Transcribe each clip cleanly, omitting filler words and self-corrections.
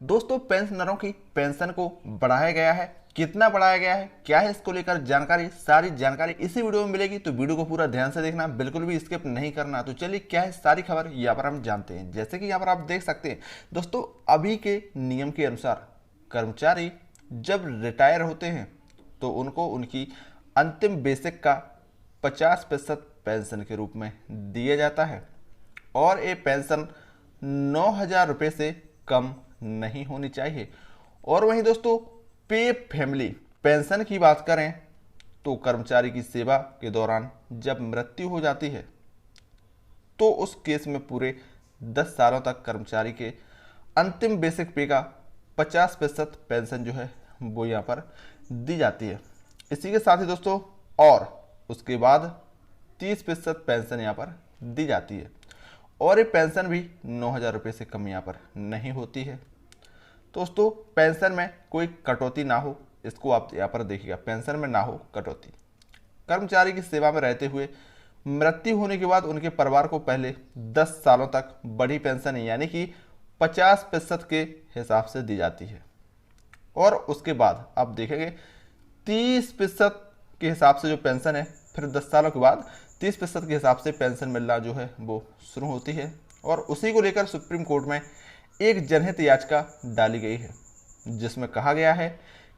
दोस्तों पेंशनरों की पेंशन को बढ़ाया गया है। कितना बढ़ाया गया है, क्या है, इसको लेकर जानकारी, सारी जानकारी इसी वीडियो में मिलेगी। तो वीडियो को पूरा ध्यान से देखना, बिल्कुल भी स्किप नहीं करना। तो चलिए क्या है सारी खबर यहाँ पर हम जानते हैं। जैसे कि यहाँ पर आप देख सकते हैं दोस्तों, अभी के नियम के अनुसार कर्मचारी जब रिटायर होते हैं तो उनको उनकी अंतिम बेसिक का 50% पेंशन के रूप में दिया जाता है और ये पेंशन 9,000 रुपये से कम नहीं होनी चाहिए। और वहीं दोस्तों पे फैमिली पेंशन की बात करें तो कर्मचारी की सेवा के दौरान जब मृत्यु हो जाती है तो उस केस में पूरे 10 सालों तक कर्मचारी के अंतिम बेसिक पे का 50% पेंशन जो है वो यहाँ पर दी जाती है। इसी के साथ ही दोस्तों और उसके बाद 30% पेंशन यहाँ पर दी जाती है और ये पेंशन भी 9,000 रुपये से कम यहाँ पर नहीं होती है। दोस्तों पेंशन में कोई कटौती ना हो, इसको आप यहाँ पर देखिएगा, पेंशन में ना हो कटौती। कर्मचारी की सेवा में रहते हुए मृत्यु होने के बाद उनके परिवार को पहले 10 सालों तक बड़ी पेंशन यानी कि 50% के हिसाब से दी जाती है और उसके बाद आप देखेंगे 30% के हिसाब से जो पेंशन है फिर 10 सालों के बाद 30% के हिसाब से पेंशन मिलना जो है वो शुरू होती है। और उसी को लेकर सुप्रीम कोर्ट में एक जनहित याचिका डाली गई है जिसमें कहा गया है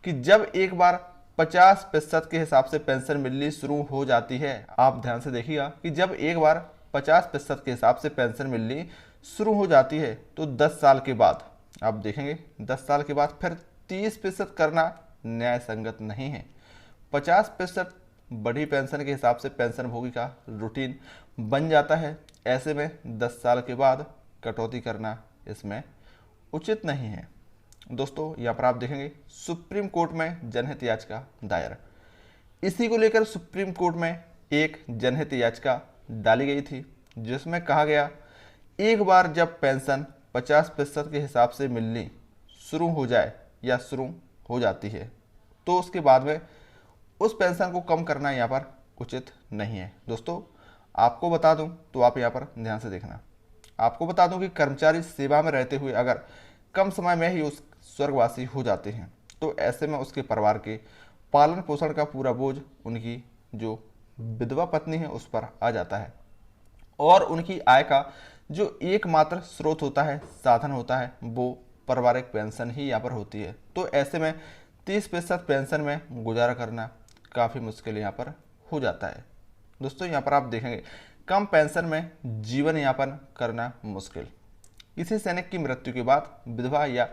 कि जब एक बार 50% के हिसाब से पेंशन मिलनी शुरू हो जाती है, आप ध्यान से देखिएगा कि जब एक बार 50% के हिसाब से पेंशन मिलनी शुरू हो जाती है तो 10 साल के बाद आप देखेंगे 10 साल के बाद फिर 30% करना न्याय संगत नहीं है। 50% बड़ी पेंशन के हिसाब से पेंशन भोगी का रूटीन बन जाता है। ऐसे में 10 साल के बाद कटौती करना इसमें उचित नहीं है। दोस्तों यहाँ पर आप देखेंगे सुप्रीम कोर्ट में जनहित याचिका दायर, इसी को लेकर सुप्रीम कोर्ट में एक जनहित याचिका डाली गई थी जिसमें कहा गया एक बार जब पेंशन 50% के हिसाब से मिलनी शुरू हो जाए या शुरू हो जाती है तो उसके बाद में उस पेंशन को कम करना यहाँ पर उचित नहीं है। दोस्तों आपको बता दूं तो आप यहाँ पर ध्यान से देखना, आपको बता दूं कि कर्मचारी सेवा में रहते हुए अगर कम समय में ही उस स्वर्गवासी हो जाते हैं तो ऐसे में उसके परिवार के पालन पोषण का पूरा बोझ उनकी जो विधवा पत्नी है उस पर आ जाता है और उनकी आय का जो एकमात्र स्रोत होता है, साधन होता है, वो पारिवारिक पेंशन ही यहाँ पर होती है। तो ऐसे में 30% पेंशन में गुजारा करना काफ़ी मुश्किल यहाँ पर हो जाता है। दोस्तों यहाँ पर आप देखेंगे कम पेंशन में जीवन यापन करना मुश्किल। किसी सैनिक की मृत्यु के बाद विधवा या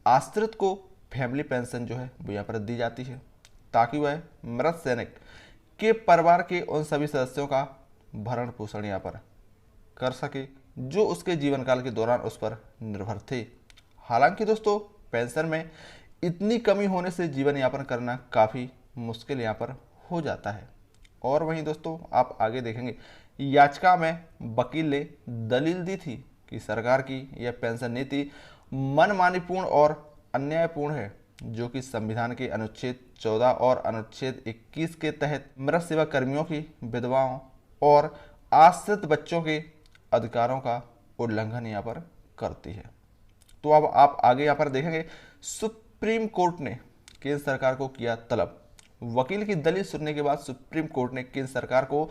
आश्रित को फैमिली पेंशन जो है वो यहाँ पर दी जाती है ताकि वह मृत सैनिक के परिवार के उन सभी सदस्यों का भरण पोषण यहाँ पर कर सके जो उसके जीवन काल के दौरान उस पर निर्भर थे। हालांकि दोस्तों पेंशन में इतनी कमी होने से जीवन यापन करना काफ़ी मुश्किल यहाँ पर हो जाता है। और वहीं दोस्तों आप आगे देखेंगे याचिका में वकील ने दलील दी थी कि सरकार की यह पेंशन नीति मनमानीपूर्ण और अन्यायपूर्ण है जो कि संविधान के अनुच्छेद 14 और अनुच्छेद 21 के तहत मृत सेवा कर्मियों की विधवाओं और आश्रित बच्चों के अधिकारों का उल्लंघन यहाँ पर करती है। तो अब आप आगे यहाँ पर देखेंगे सुप्रीम कोर्ट ने केंद्र सरकार को किया तलब। वकील की दलील सुनने के बाद सुप्रीम कोर्ट ने केंद्र सरकार को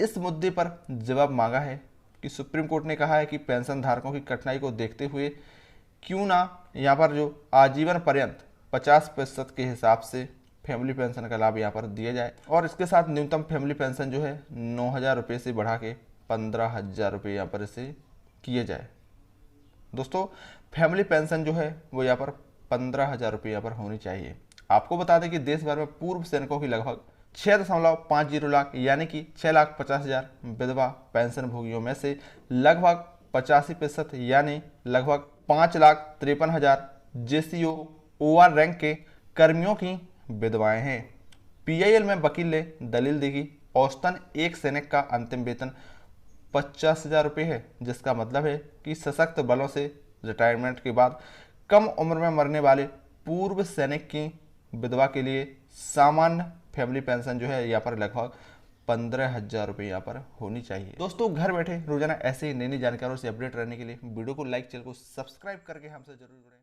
इस मुद्दे पर जवाब मांगा है कि सुप्रीम कोर्ट ने कहा है कि पेंशन धारकों की कठिनाई को देखते हुए क्यों ना यहाँ पर जो आजीवन पर्यंत 50% के हिसाब से फैमिली पेंशन का लाभ यहाँ पर दिया जाए और इसके साथ न्यूनतम फैमिली पेंशन जो है 9,000 रुपये से बढ़ा के 15,000 रुपये यहाँ पर इसे किए जाए। दोस्तों फैमिली पेंशन जो है वो यहाँ पर 15,000 रुपये यहाँ पर होनी चाहिए। आपको बता दें कि देश भर में पूर्व सैनिकों की लगभग 6.50 लाख यानी कि 6,50,000 विधवा पेंशन भोगियों में से लगभग 85% यानी लगभग 5,53,000 जेसीओ ओआर रैंक के कर्मियों की विधवाएं हैं। पीआईएल में वकील ने दलील दी कि औसतन एक सैनिक का अंतिम वेतन 50,000 रुपये है, जिसका मतलब है कि सशक्त बलों से रिटायरमेंट के बाद कम उम्र में मरने वाले पूर्व सैनिक की विधवा के लिए सामान्य फैमिली पेंशन जो है यहाँ पर लगभग 15,000 रुपये यहाँ पर होनी चाहिए। दोस्तों घर बैठे रोजाना ऐसे ही नई नई जानकारियों से अपडेट रहने के लिए वीडियो को लाइक, चैनल को सब्सक्राइब करके हमसे जरूर जुड़ें।